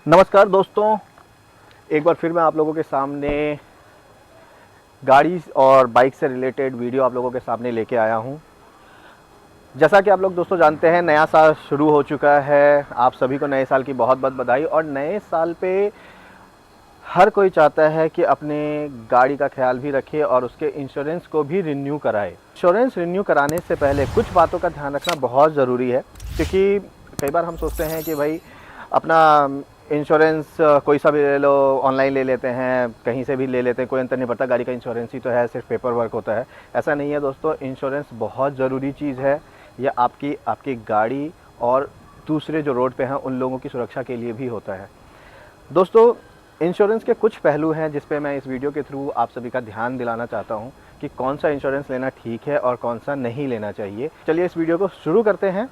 नमस्कार दोस्तों, एक बार फिर मैं आप लोगों के सामने गाड़ी और बाइक से रिलेटेड वीडियो आप लोगों के सामने लेके आया हूं। जैसा कि आप लोग दोस्तों जानते हैं, नया साल शुरू हो चुका है। आप सभी को नए साल की बहुत बहुत बधाई। और नए साल पे हर कोई चाहता है कि अपने गाड़ी का ख्याल भी रखे और उसके इंश्योरेंस को भी रिन्यू कराए। इंश्योरेंस रिन्यू कराने से पहले कुछ बातों का ध्यान रखना बहुत ज़रूरी है, क्योंकि कई बार हम सोचते हैं कि भाई अपना इंश्योरेंस कोई सा भी ले लो, ऑनलाइन ले लेते हैं, कहीं से भी ले लेते हैं, कोई अंतर नहीं पड़ता, गाड़ी का इंश्योरेंस ही तो है, सिर्फ पेपर वर्क होता है। ऐसा नहीं है दोस्तों, इंश्योरेंस बहुत ज़रूरी चीज़ है। यह आपकी गाड़ी और दूसरे जो रोड पे हैं उन लोगों की सुरक्षा के लिए भी होता है। दोस्तों, इंश्योरेंस के कुछ पहलू हैं जिस पे मैं इस वीडियो के थ्रू आप सभी का ध्यान दिलाना चाहता हूं कि कौन सा इंश्योरेंस लेना ठीक है और कौन सा नहीं लेना चाहिए। चलिए इस वीडियो को शुरू करते हैं।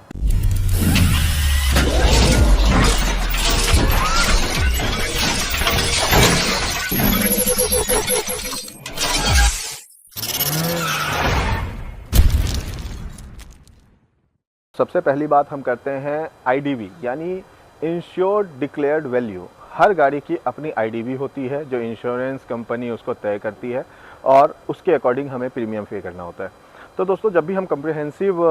सबसे पहली बात हम करते हैं आईडीवी, यानी इंश्योर्ड डिक्लेयर्ड वैल्यू। हर गाड़ी की अपनी आईडीवी होती है जो इंश्योरेंस कंपनी उसको तय करती है और उसके अकॉर्डिंग हमें प्रीमियम पे करना होता है। तो दोस्तों, जब भी हम कम्प्रिहेंसिव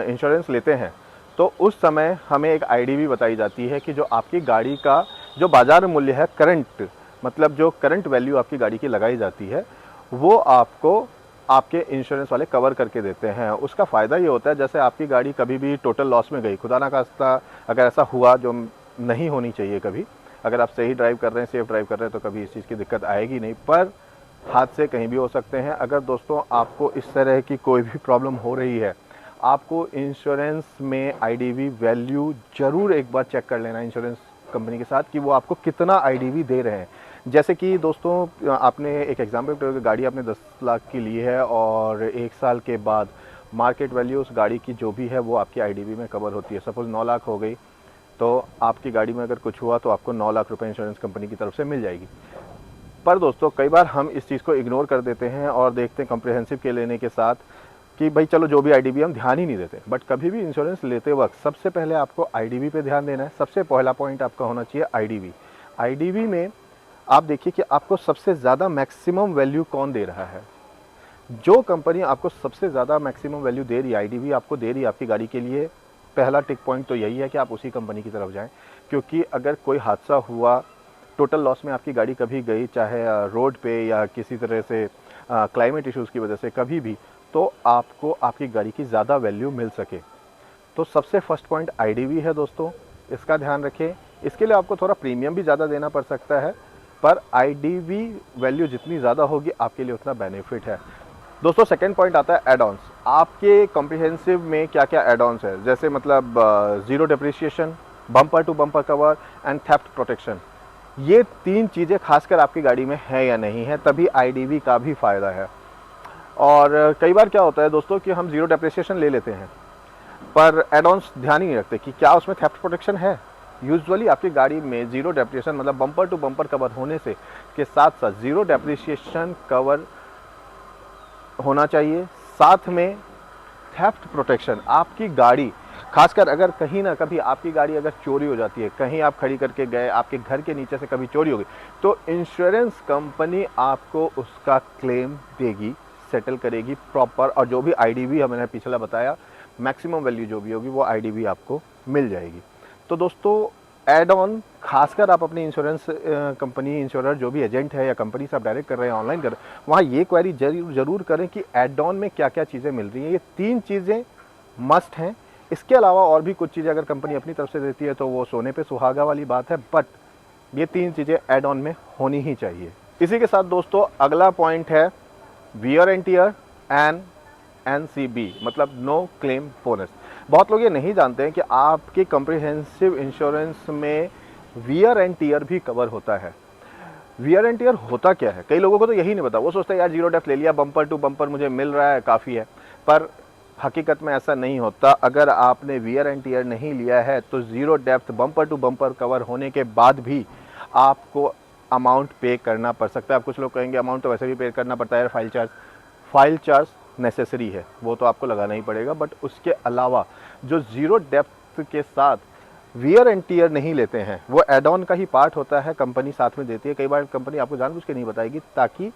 इंश्योरेंस लेते हैं तो उस समय हमें एक आईडीवी बताई जाती है कि जो आपकी गाड़ी का जो बाज़ार मूल्य है, करंट मतलब जो करंट वैल्यू आपकी गाड़ी की लगाई जाती है, वो आपको आपके इंश्योरेंस वाले कवर करके देते हैं। उसका फ़ायदा ये होता है, जैसे आपकी गाड़ी कभी भी टोटल लॉस में गई, खुदा ना खास्ता अगर ऐसा हुआ, जो नहीं होनी चाहिए कभी, अगर आप सही ड्राइव कर रहे हैं, सेफ ड्राइव कर रहे हैं, तो कभी इस चीज़ की दिक्कत आएगी नहीं, पर हादसे कहीं भी हो सकते हैं। अगर दोस्तों आपको इस तरह की कोई भी प्रॉब्लम हो रही है, आपको इंश्योरेंस में आईडीवी वैल्यू ज़रूर एक बार चेक कर लेना इंश्योरेंस कंपनी के साथ कि वो आपको कितना आईडीवी दे रहे हैं। जैसे कि दोस्तों, आपने एक एग्जाम्पल, गाड़ी आपने 10 लाख की ली है और 1 साल के बाद मार्केट वैल्यू उस गाड़ी की जो भी है वो आपकी आईडीवी में कवर होती है। सपोज़ 9 लाख हो गई, तो आपकी गाड़ी में अगर कुछ हुआ तो आपको 9 लाख रुपए इंश्योरेंस कंपनी की तरफ से मिल जाएगी। पर दोस्तों, कई बार हम इस चीज़ को इग्नोर कर देते हैं और देखते हैं कम्प्रिहेंसिव के लेने के साथ कि भाई चलो जो भी आईडीवी, हम ध्यान ही नहीं देते। बट कभी भी इंश्योरेंस लेते वक्त सबसे पहले आपको आईडीवी पे ध्यान देना है। सबसे पहला पॉइंट आपका होना चाहिए आईडीवी। आईडीवी में आप देखिए कि आपको सबसे ज़्यादा मैक्सिमम वैल्यू कौन दे रहा है। जो कंपनी आपको सबसे ज़्यादा मैक्सिमम वैल्यू दे रही है, आईडीवी आपको दे रही है आपकी गाड़ी के लिए, पहला टिक पॉइंट तो यही है कि आप उसी कंपनी की तरफ जाएं। क्योंकि अगर कोई हादसा हुआ, टोटल लॉस में आपकी गाड़ी कभी गई, चाहे रोड पे या किसी तरह से क्लाइमेट इश्यूज़ की वजह से कभी भी, तो आपको आपकी गाड़ी की ज़्यादा वैल्यू मिल सके। तो सबसे फर्स्ट पॉइंट आईडीवी है दोस्तों, इसका ध्यान रखें। इसके लिए आपको थोड़ा प्रीमियम भी ज़्यादा देना पड़ सकता है, पर आईडीवी वैल्यू जितनी ज़्यादा होगी आपके लिए उतना बेनिफिट है। दोस्तों, सेकंड पॉइंट आता है एड ऑन्स। आपके कॉम्प्रिहेंसिव में क्या क्या एड ऑन्स है, जैसे मतलब zero depreciation, bumper to bumper cover and theft protection. ये 3 चीज़ें खासकर आपकी गाड़ी में है या नहीं है, तभी आईडीवी का भी फ़ायदा है। और कई बार क्या होता है दोस्तों कि हम ज़ीरो डिप्रिसिएशन ले लेते हैं पर एड ऑन्स ध्यान ही नहीं रखते कि क्या उसमें थेफ्ट प्रोटेक्शन है। यूजुअली आपकी गाड़ी में ज़ीरो डेप्रिसिएशन मतलब बम्पर टू बम्पर कवर होने से के साथ साथ ज़ीरो डेप्रिसिएशन कवर होना चाहिए, साथ में थेफ्ट प्रोटेक्शन। आपकी गाड़ी, खासकर अगर कहीं ना कभी आपकी गाड़ी अगर चोरी हो जाती है, कहीं आप खड़ी करके गए, आपके घर के नीचे से कभी चोरी हो गई, तो इंश्योरेंस कंपनी आपको उसका क्लेम देगी, सेटल करेगी प्रॉपर। और जो भी आईडीवी हमने पिछला बताया, मैक्सिमम वैल्यू जो भी होगी वो आईडीवी आपको मिल जाएगी। तो दोस्तों, एड ऑन खासकर आप अपनी इंश्योरेंस कंपनी, इंश्योरर जो भी एजेंट है या कंपनी से आप डायरेक्ट कर रहे हैं, ऑनलाइन कर रहे हैं, वहाँ ये क्वेरी जरूर करें कि एड ऑन में क्या क्या चीज़ें मिल रही हैं। ये 3 चीज़ें मस्ट हैं। इसके अलावा और भी कुछ चीज़ें अगर कंपनी अपनी तरफ से देती है तो वो सोने पे सुहागा वाली बात है, बट ये 3 चीज़ें एड ऑन में होनी ही चाहिए। इसी के साथ दोस्तों, अगला पॉइंट है wear and tear and NCB, मतलब नो क्लेम बोनस। बहुत लोग ये नहीं जानते हैं कि आपके कॉम्प्रिहेंसिव इंश्योरेंस में वियर एंड टियर भी कवर होता है। वियर एंड टियर होता क्या है, कई लोगों को तो यही नहीं पता। वो सोचते हैं यार ज़ीरो डेप्थ ले लिया, बम्पर टू बम्पर मुझे मिल रहा है, काफ़ी है। पर हकीकत में ऐसा नहीं होता। अगर आपने वियर एंड टियर नहीं लिया है तो zero depth bumper to bumper cover होने के बाद भी आपको अमाउंट पे करना पड़ सकता है। अब कुछ लोग कहेंगे अमाउंट तो वैसे भी पे करना पड़ता है, फाइल चार्ज नेसेसरी है, वो तो आपको लगाना ही पड़ेगा। बट उसके अलावा जो ज़ीरो डेप्थ के साथ वियर एंड टीयर नहीं लेते हैं, वो एड ऑन का ही पार्ट होता है, कंपनी साथ में देती है। कई बार कंपनी आपको जानबूझ के नहीं बताएगी ताकि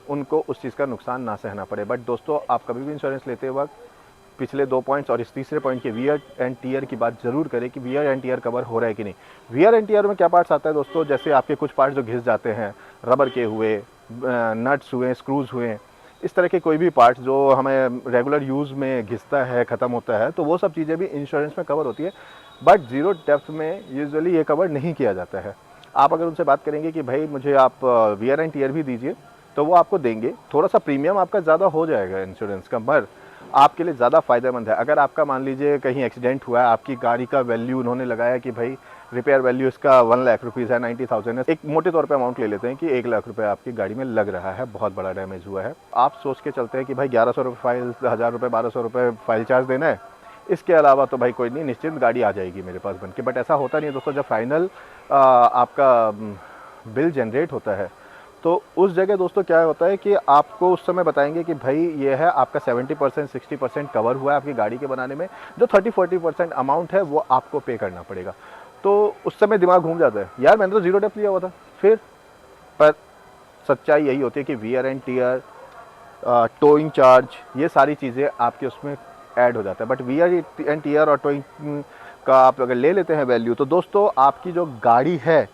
उनको उस चीज़ का नुकसान ना सहना पड़े। बट दोस्तों, आप कभी भी इंश्योरेंस लेते वक्त पिछले 2 पॉइंट्स और इस तीसरे पॉइंट के वियर एंड टीयर की बात जरूर करें कि वियर एंड टीयर कवर हो रहा है कि नहीं। वियर एंड टीयर में क्या पार्ट्स आता है दोस्तों, जैसे आपके कुछ पार्ट्स जो घिस जाते हैं, रबर के हुए, नट्स हुए, स्क्रूज हुए, इस तरह के कोई भी पार्ट्स जो हमें रेगुलर यूज़ में घिसता है, ख़त्म होता है, तो वो सब चीज़ें भी इंश्योरेंस में कवर होती है। बट ज़ीरो डेप्थ में यूजुअली ये कवर नहीं किया जाता है। आप अगर उनसे बात करेंगे कि भाई मुझे आप वियर एंड टीयर भी दीजिए, तो वो आपको देंगे। थोड़ा सा प्रीमियम आपका ज़्यादा हो जाएगा इंश्योरेंस का, पर आपके लिए ज़्यादा फ़ायदेमंद है। अगर आपका मान लीजिए कहीं एक्सीडेंट हुआ है, आपकी गाड़ी का वैल्यू उन्होंने लगाया कि भाई रिपेयर वैल्यू इसका 1 लाख रुपीज़ है, 90,000 है, एक मोटे तौर पे अमाउंट ले लेते हैं कि 1 लाख रुपए आपकी गाड़ी में लग रहा है, बहुत बड़ा डैमेज हुआ है। आप सोच के चलते हैं कि भाई 1100 रुपये फाइल, 1000 रुपये, 1200 रुपये फाइल चार्ज देना है, इसके अलावा तो भाई कोई नहीं, निश्चिंत गाड़ी आ जाएगी मेरे पास बन के। बट ऐसा होता नहीं है दोस्तों। जब फाइनल आपका बिल जनरेट होता है तो उस जगह दोस्तों क्या होता है कि आपको उस समय बताएंगे कि भाई ये है आपका 70% 60% कवर हुआ है आपकी गाड़ी के बनाने में, जो 30-40% अमाउंट है वो आपको पे करना पड़ेगा। तो उस समय दिमाग घूम जाता है, यार मैंने तो ज़ीरो डेप्थ लिया हुआ था फिर। पर सच्चाई यही होती है कि wear and tear, towing charge, ये सारी चीज़ें आपके उसमें ऐड हो जाता है। बट वियर एंड टीयर और टोइंग का आप अगर ले लेते हैं वैल्यू, तो दोस्तों आपकी जो गाड़ी है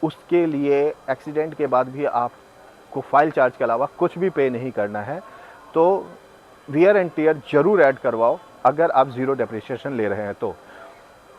उसके लिए एक्सीडेंट के बाद भी आपको फाइल चार्ज के अलावा कुछ भी पे नहीं करना है। तो वियर एंड टीयर जरूर ऐड करवाओ अगर आप ज़ीरो डेप्रिसिएशन ले रहे हैं तो।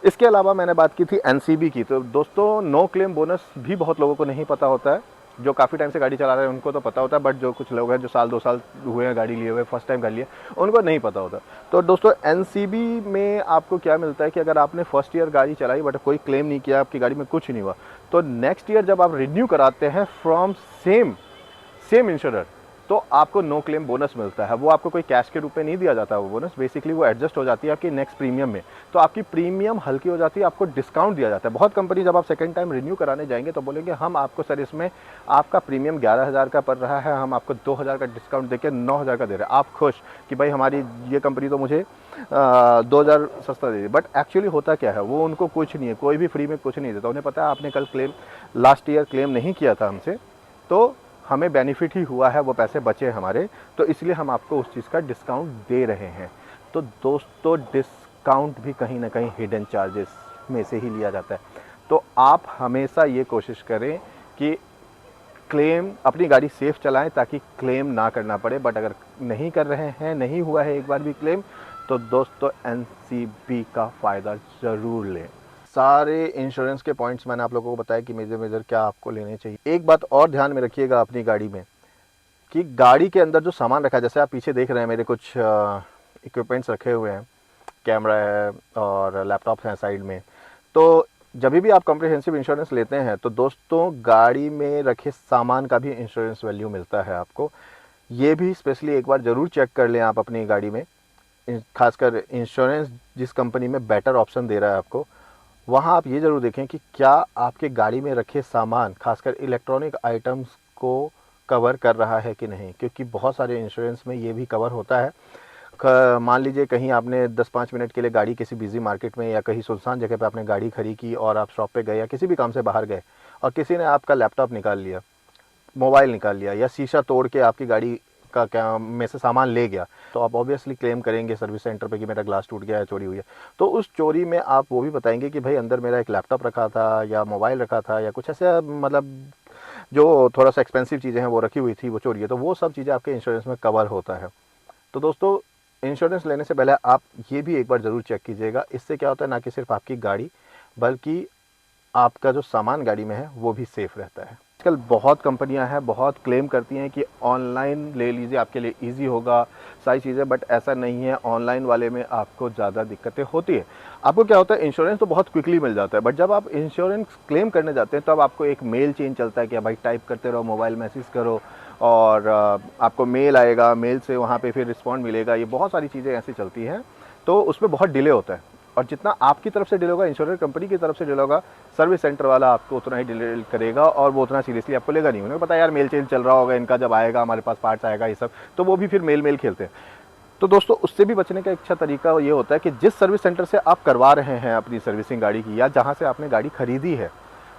इसके अलावा मैंने बात की थी एनसीबी की। तो दोस्तों, नो क्लेम बोनस भी बहुत लोगों को नहीं पता होता है। जो काफ़ी टाइम से गाड़ी चला रहे हैं उनको तो पता होता है, बट जो कुछ लोग हैं जो साल 2 साल हुए हैं गाड़ी लिए हुए, फर्स्ट टाइम कर लिए, उनको नहीं पता होता। तो दोस्तों, एनसीबी में आपको क्या मिलता है कि अगर आपने फर्स्ट ईयर गाड़ी चलाई बट कोई क्लेम नहीं किया, आपकी गाड़ी में कुछ नहीं हुआ, तो नेक्स्ट ईयर जब आप रिन्यू कराते हैं फ्रॉम सेम इंश्योरर, तो आपको नो क्लेम बोनस मिलता है। वो आपको कोई कैश के रूप में नहीं दिया जाता, वो बोनस बेसिकली वो एडजस्ट हो जाती है आपकी नेक्स्ट प्रीमियम में। तो आपकी प्रीमियम हल्की हो जाती है, आपको डिस्काउंट दिया जाता है। बहुत कंपनी जब आप सेकंड टाइम रिन्यू कराने जाएंगे तो बोलेंगे हम आपको सर इसमें आपका प्रीमियम 11,000 का पड़ रहा है, हम आपको 2,000 का डिस्काउंट देके 9,000 का दे रहे हैं। आप खुश कि भाई हमारी ये कंपनी तो मुझे 2,000 सस्ता दे रही है। बट एक्चुअली होता क्या है, वो उनको कुछ नहीं है, कोई भी फ्री में कुछ नहीं देता। उन्हें पता है आपने कल क्लेम लास्ट ईयर क्लेम नहीं किया था हमसे, तो हमें बेनिफिट ही हुआ है, वो पैसे बचे हमारे, तो इसलिए हम आपको उस चीज़ का डिस्काउंट दे रहे हैं। तो दोस्तों, डिस्काउंट भी कहीं ना कहीं हिडन चार्जेस में से ही लिया जाता है। तो आप हमेशा ये कोशिश करें कि क्लेम, अपनी गाड़ी सेफ चलाएं ताकि क्लेम ना करना पड़े। बट अगर नहीं कर रहे हैं, नहीं हुआ है एक बार भी क्लेम, तो दोस्तों एनसीबी का फ़ायदा ज़रूर लें। सारे इंश्योरेंस के पॉइंट्स मैंने आप लोगों को बताया कि मेजर क्या आपको लेने चाहिए। एक बात और ध्यान में रखिएगा अपनी गाड़ी में कि गाड़ी के अंदर जो सामान रखा है, जैसे आप पीछे देख रहे हैं मेरे कुछ इक्विपमेंट्स रखे हुए हैं, कैमरा है और लैपटॉप हैं साइड में। तो जब भी आप कॉम्प्रिहेंसिव इंश्योरेंस लेते हैं तो दोस्तों गाड़ी में रखे सामान का भी इंश्योरेंस वैल्यू मिलता है आपको। ये भी स्पेशली एक बार ज़रूर चेक कर लें आप अपनी गाड़ी में। खासकर इंश्योरेंस जिस कंपनी में बेटर ऑप्शन दे रहा है आपको, वहाँ आप ये ज़रूर देखें कि क्या आपके गाड़ी में रखे सामान, खासकर इलेक्ट्रॉनिक आइटम्स को कवर कर रहा है कि नहीं। क्योंकि बहुत सारे इंश्योरेंस में ये भी कवर होता है। मान लीजिए कहीं आपने 10-5 मिनट के लिए गाड़ी किसी बिजी मार्केट में या कहीं सुनसान जगह पे आपने गाड़ी खड़ी की और आप शॉप पे गए या किसी भी काम से बाहर गए और किसी ने आपका लैपटॉप निकाल लिया, मोबाइल निकाल लिया या शीशा तोड़ के आपकी गाड़ी का क्या में से सामान ले गया, तो आप ऑब्वियसली क्लेम करेंगे सर्विस सेंटर पे कि मेरा ग्लास टूट गया है, चोरी हुई है। तो उस चोरी में आप वो भी बताएंगे कि भाई अंदर मेरा एक लैपटॉप रखा था या मोबाइल रखा था या कुछ ऐसे, मतलब जो थोड़ा सा एक्सपेंसिव चीज़ें हैं वो रखी हुई थी, वो चोरी है। तो वो सब चीज़ें आपके इंश्योरेंस में कवर होता है। तो दोस्तों, इंश्योरेंस लेने से पहले आप ये भी एक बार ज़रूर चेक कीजिएगा। इससे क्या होता है, ना कि सिर्फ आपकी गाड़ी बल्कि आपका जो सामान गाड़ी में है वो भी सेफ़ रहता है। आजकल बहुत कंपनियां हैं, बहुत क्लेम करती हैं कि ऑनलाइन ले लीजिए आपके लिए इजी होगा सारी चीज़ें, बट ऐसा नहीं है। ऑनलाइन वाले में आपको ज़्यादा दिक्कतें होती है। आपको क्या होता है, इंश्योरेंस तो बहुत क्विकली मिल जाता है, बट जब आप इंश्योरेंस क्लेम करने जाते हैं तब आपको एक मेल चेन चलता है कि भाई टाइप करते रहो, मोबाइल मैसेज करो और आपको मेल आएगा, मेल से वहाँ पर फिर रिस्पॉन्ड मिलेगा। ये बहुत सारी चीज़ें ऐसी चलती हैं, तो उसमें बहुत डिले होता है। और जितना आपकी तरफ से डिले होगा, इंश्योरेंस कंपनी की तरफ से डिले होगा, सर्विस सेंटर वाला आपको उतना ही डिले करेगा और वो उतना सीरियसली आपको लेगा नहीं। उन्हें पता है यार मेल चेंज चल रहा होगा इनका, जब आएगा हमारे पास पार्ट्स आएगा ये सब, तो वो भी फिर मेल खेलते हैं। तो दोस्तों उससे भी बचने का एक अच्छा तरीका ये होता है कि जिस सर्विस सेंटर से आप करवा रहे हैं अपनी सर्विसिंग गाड़ी की, या जहाँ से आपने गाड़ी खरीदी है,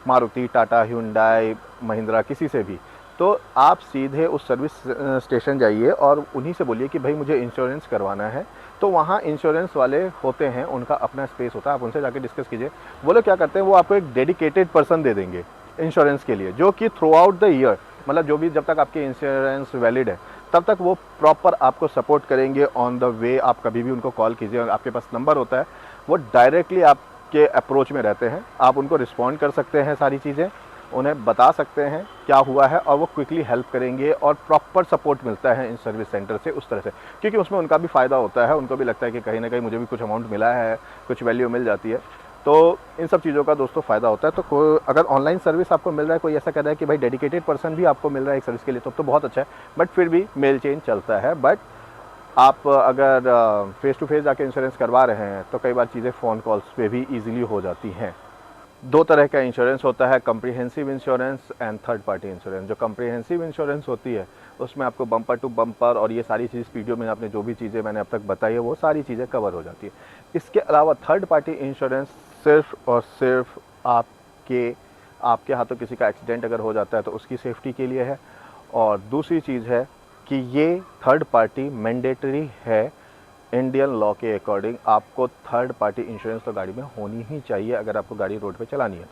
मारुति, टाटा, ह्युंडई, महिंद्रा, किसी से भी, तो आप सीधे उस सर्विस स्टेशन जाइए और उन्हीं से बोलिए कि भाई मुझे इंश्योरेंस करवाना है। तो वहाँ इंश्योरेंस वाले होते हैं, उनका अपना स्पेस होता है, आप उनसे जाके डिस्कस कीजिए। वो लोग क्या करते हैं, वो आपको एक डेडिकेटेड पर्सन दे देंगे इंश्योरेंस के लिए, जो कि थ्रू आउट द ईयर, मतलब जो भी, जब तक आपकी इंश्योरेंस वैलिड है तब तक वो प्रॉपर आपको सपोर्ट करेंगे ऑन द वे। आप कभी भी उनको कॉल कीजिए और आपके पास नंबर होता है, वो डायरेक्टली आपके अप्रोच में रहते हैं, आप उनको रिस्पॉन्ड कर सकते हैं, सारी चीज़ें उन्हें बता सकते हैं क्या हुआ है, और वो क्विकली हेल्प करेंगे और प्रॉपर सपोर्ट मिलता है इन सर्विस सेंटर से उस तरह से, क्योंकि उसमें उनका भी फ़ायदा होता है, उनको भी लगता है कि कहीं ना कहीं मुझे भी कुछ अमाउंट मिला है, कुछ वैल्यू मिल जाती है। तो इन सब चीज़ों का दोस्तों फ़ायदा होता है। तो अगर ऑनलाइन सर्विस आपको मिल रहा है, कोई ऐसा कह रहा है कि भाई डेडिकेटेड पर्सन भी आपको मिल रहा है एक सर्विस के लिए, तो बहुत अच्छा है। बट फिर भी मेल चेन चलता है। बट आप अगर फेस टू फेस जाके इंश्योरेंस करवा रहे हैं तो कई बार चीज़ें फ़ोन कॉल्स पे भी ईजिली हो जाती हैं। दो तरह का इंश्योरेंस होता है, comprehensive insurance and third party insurance. जो कम्प्रिहेंसिव इंश्योरेंस होती है उसमें आपको बम्पर टू बम्पर और ये सारी चीज़, वीडियो में आपने जो भी चीज़ें मैंने अब तक बताई है वो सारी चीज़ें कवर हो जाती है। इसके अलावा थर्ड पार्टी इंश्योरेंस सिर्फ और सिर्फ आपके हाथों किसी का एक्सीडेंट अगर हो जाता है तो उसकी सेफ्टी के लिए है। और दूसरी चीज़ है कि ये थर्ड पार्टी मैंडेटरी है, इंडियन लॉ के अकॉर्डिंग आपको थर्ड पार्टी इंश्योरेंस तो गाड़ी में होनी ही चाहिए अगर आपको गाड़ी रोड पे चलानी है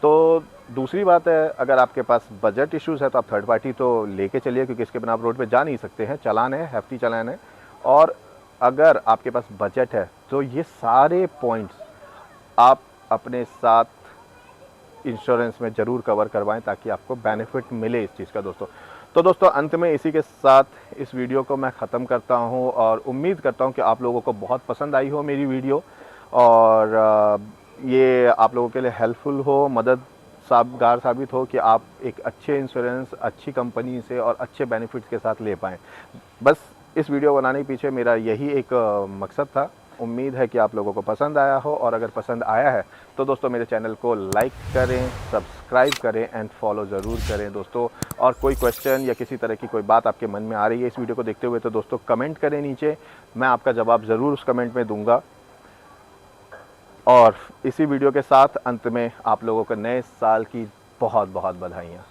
तो दूसरी बात है, अगर आपके पास बजट इश्यूज़ है तो आप थर्ड पार्टी तो लेके चलिए, क्योंकि इसके बिना आप रोड पे जा नहीं सकते हैं, चालान है, hefty चालान है। और अगर आपके पास बजट है तो ये सारे पॉइंट्स आप अपने साथ इंश्योरेंस में ज़रूर कवर करवाएं ताकि आपको बेनिफिट मिले इस चीज़ का दोस्तों। तो दोस्तों अंत में इसी के साथ इस वीडियो को मैं ख़त्म करता हूं और उम्मीद करता हूं कि आप लोगों को बहुत पसंद आई हो मेरी वीडियो, और ये आप लोगों के लिए हेल्पफुल हो, मददगार साबित हो कि आप एक अच्छे इंश्योरेंस अच्छी कंपनी से और अच्छे बेनिफिट्स के साथ ले पाएँ। बस इस वीडियो बनाने के पीछे मेरा यही एक मकसद था। उम्मीद है कि आप लोगों को पसंद आया हो, और अगर पसंद आया है तो दोस्तों मेरे चैनल को लाइक करें, सब्सक्राइब करें एंड फॉलो ज़रूर करें दोस्तों। और कोई क्वेश्चन या किसी तरह की कोई बात आपके मन में आ रही है इस वीडियो को देखते हुए तो दोस्तों कमेंट करें नीचे, मैं आपका जवाब ज़रूर उस कमेंट में दूंगा। और इसी वीडियो के साथ अंत में आप लोगों को नए साल की बहुत बहुत बधाइयाँ।